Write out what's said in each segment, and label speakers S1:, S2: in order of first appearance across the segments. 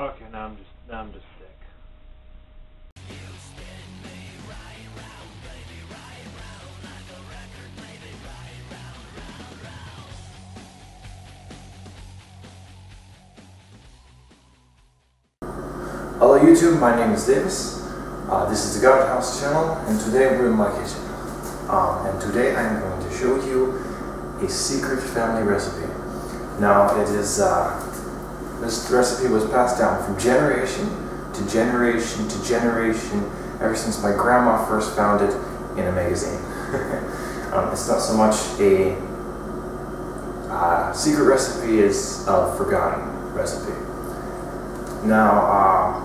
S1: Okay, now I'm just sick.
S2: Hello YouTube, my name is Davis. This is the Garden House channel, and today we're in my kitchen. And today I'm going to show you a secret family recipe. Now it is, this recipe was passed down from generation to generation to generation ever since my grandma first found it in a magazine. It's not so much a secret recipe as a forgotten recipe. Now,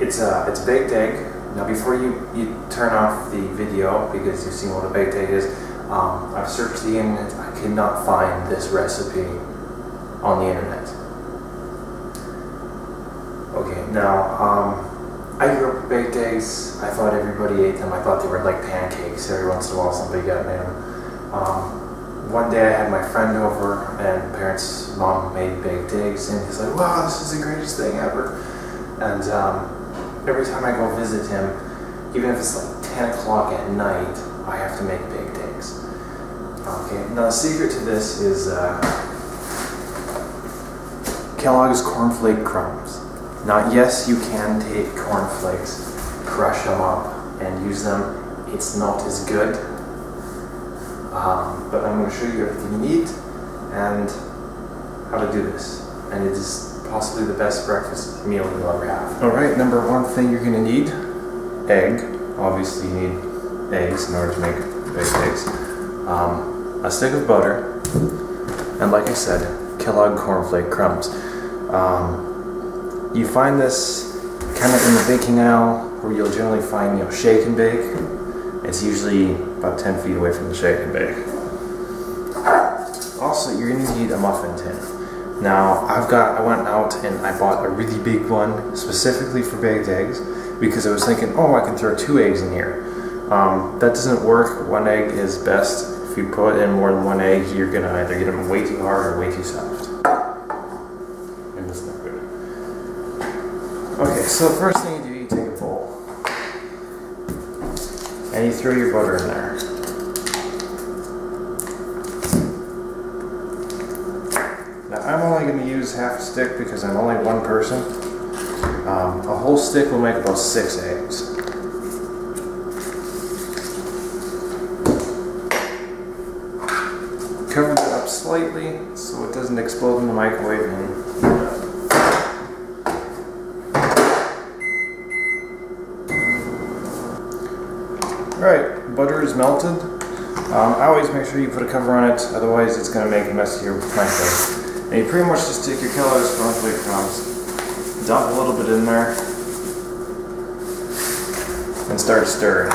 S2: it's a baked egg. Now before you turn off the video, because you've seen what a baked egg is, I've searched the internet. I cannot find this recipe on the internet. Okay, now, I grew up with baked eggs. I thought everybody ate them. I thought they were like pancakes. Every once in a while somebody got made them. One day I had my friend over, and parents' mom made baked eggs, and he's like, wow, this is the greatest thing ever. And every time I go visit him, even if it's like 10 o'clock at night, I have to make baked eggs. Okay, now the secret to this is Kellogg's cornflake crumbs. Now yes, you can take cornflakes, crush them up, and use them. It's not as good. But I'm going to show you everything you need and how to do this. And it is possibly the best breakfast meal you'll ever have. Alright, number one thing you're going to need, egg. Obviously you need eggs in order to make baked eggs. A stick of butter, and like I said, Kellogg cornflake crumbs. You find this kind of in the baking aisle, where you'll generally find, you know, shake and bake. It's usually about 10 feet away from the shake and bake. Also, you're going to need a muffin tin. Now, I went out and I bought a really big one specifically for baked eggs, because I was thinking, oh, I can throw 2 eggs in here. That doesn't work. 1 egg is best. If you put in more than 1 egg, you're going to either get them way too hard or way too soft. And that's not good. Okay, so the first thing you do, you take a bowl. And you throw your butter in there. Now I'm only going to use half a stick because I'm only one person. A whole stick will make about 6 eggs. Cover it up slightly so it doesn't explode in the microwave. Alright, butter is melted. I always make sure you put a cover on it, otherwise it's going to make a mess of your microwave. And you pretty much just take your Kellogg's cornflake crumbs, dump a little bit in there, and start stirring.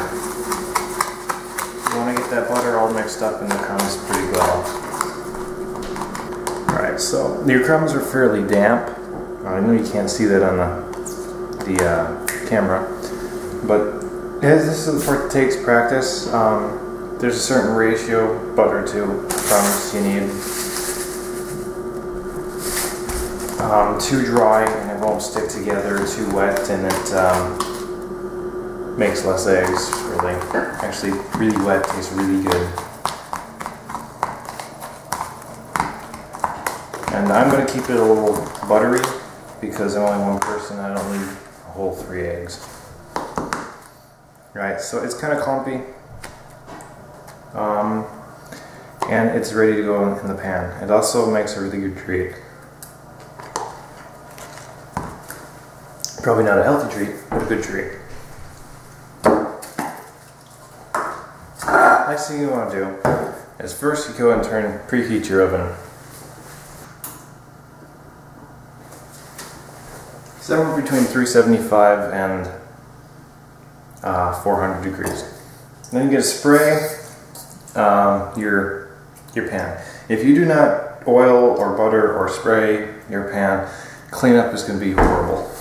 S2: You want to get that butter all mixed up in the crumbs pretty well. Alright, so your crumbs are fairly damp. I know you can't see that on the camera, but this is the part that takes practice. There's a certain ratio butter to crumbs you need. Too dry and it won't stick together, too wet and it makes less eggs, really. Actually, really wet tastes really good. And I'm going to keep it a little buttery because I'm only one person. I don't need a whole 3 eggs. Right, so it's kind of clumpy. And it's ready to go in the pan. It also makes a really good treat. Probably not a healthy treat, but a good treat. Next thing you want to do is first you go and preheat your oven. Somewhere between 375 and 400 degrees. Then you're going to spray your pan. If you do not oil or butter or spray your pan, cleanup is going to be horrible.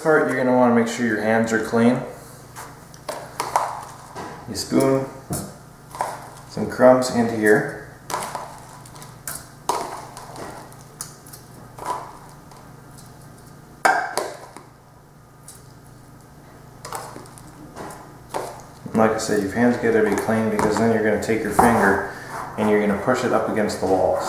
S2: part, you're going to want to make sure your hands are clean. You spoon some crumbs into here. Like I said, your hands got to be clean, because then you're going to take your finger and you're going to push it up against the walls.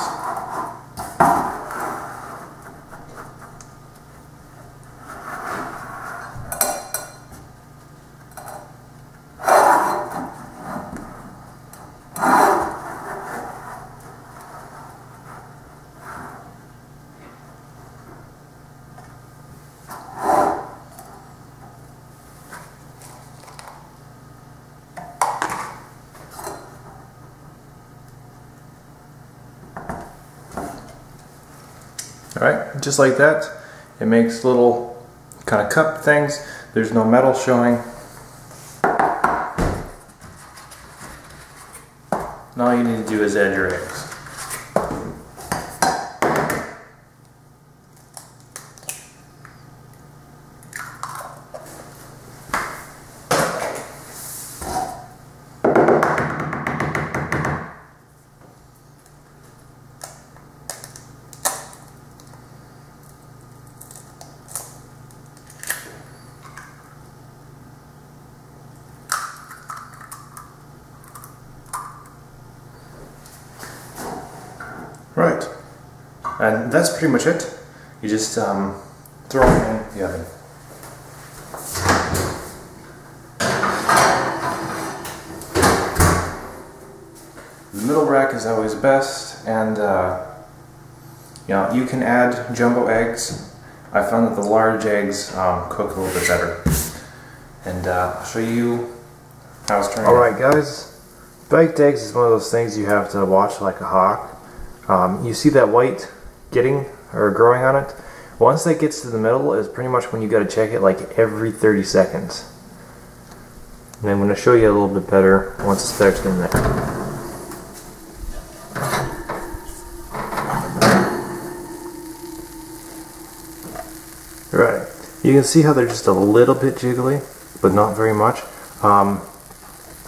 S2: Alright, just like that. It makes little kind of cup things. There's no metal showing. And all you need to do is add your eggs. Right, and that's pretty much it. You just throw them in the oven. The middle rack is always best, and you know, you can add jumbo eggs. I found that the large eggs cook a little bit better. And I'll show you how it's turning out. Alright guys, baked eggs is one of those things you have to watch like a hawk. You see that white getting or growing on it? Once that gets to the middle is pretty much when you got to check it, like every 30 seconds. And I'm going to show you a little bit better once it starts getting there. Right, you can see how they're just a little bit jiggly, but not very much.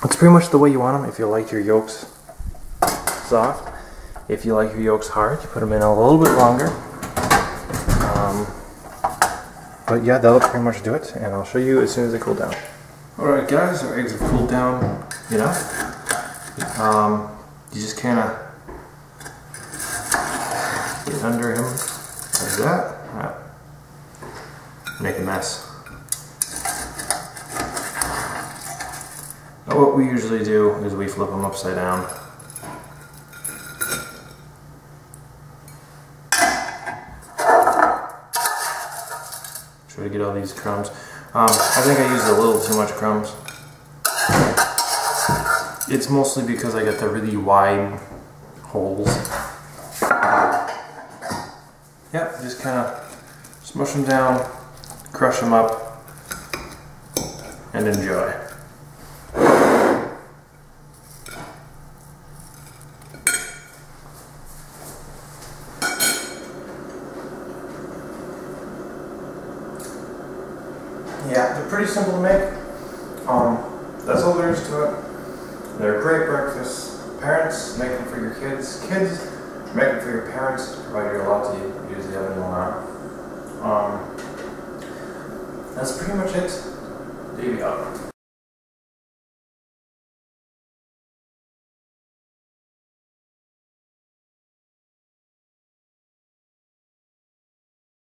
S2: It's pretty much the way you want them. If you like your yolks soft. If you like your yolks hard, you put them in a little bit longer. But yeah, that'll pretty much do it, and I'll show you as soon as they cool down. Alright guys, our eggs have cooled down enough. You just kind of get under him like that. Make a mess. Now what we usually do is we flip them upside down. Try to get all these crumbs. I think I used a little too much crumbs. It's mostly because I got the really wide holes. Yep, just kind of smush them down, crush them up, and enjoy. Yeah, they're pretty simple to make. That's all there is to it. They're a great breakfast. Parents, make them for your kids. Kids, make them for your parents, provided you're allowed to use the oven or not. That's pretty much it. There you go.